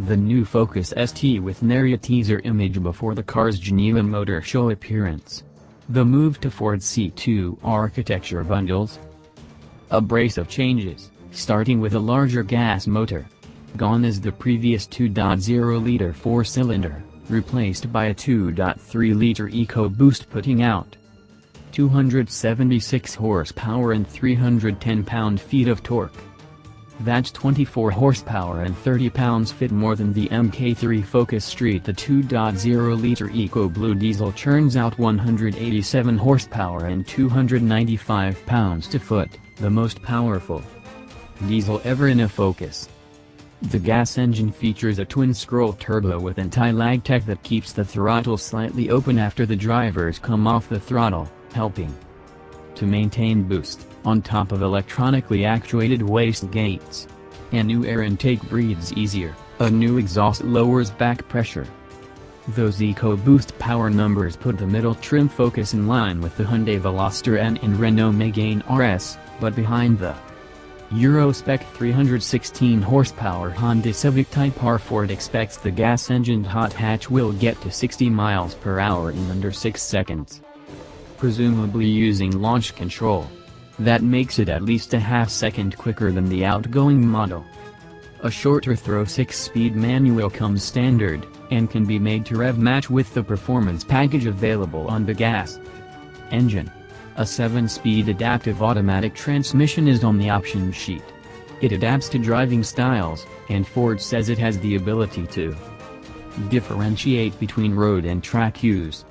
The new Focus ST with nary a teaser image before the car's Geneva Motor Show appearance. The move to Ford C2 architecture bundles a brace of changes, starting with a larger gas motor. Gone is the previous 2.0-liter four-cylinder, replaced by a 2.3-liter EcoBoost putting out 276 horsepower and 310 pound-feet of torque. That's 24 horsepower and 30 pounds-feet more than the Mk3 Focus ST. The 2.0-liter EcoBlue diesel churns out 187 horsepower and 295 pounds-to-foot, the most powerful diesel ever in a Focus. The gas engine features a twin-scroll turbo with anti-lag tech that keeps the throttle slightly open after the drivers come off the throttle, helping to maintain boost, on top of electronically actuated wastegates. A new air intake breathes easier, a new exhaust lowers back pressure. Those EcoBoost power numbers put the middle trim Focus in line with the Hyundai Veloster N and Renault Megane RS, but behind the Euro-spec 316 horsepower Honda Civic Type R. Ford expects the gas-engined hot hatch will get to 60 miles per hour in under 6 seconds. Presumably using launch control. That makes it at least a half-second quicker than the outgoing model. A shorter throw 6-speed manual comes standard, and can be made to rev match with the performance package available on the gas engine. A 7-speed adaptive automatic transmission is on the option sheet. It adapts to driving styles, and Ford says it has the ability to differentiate between road and track use.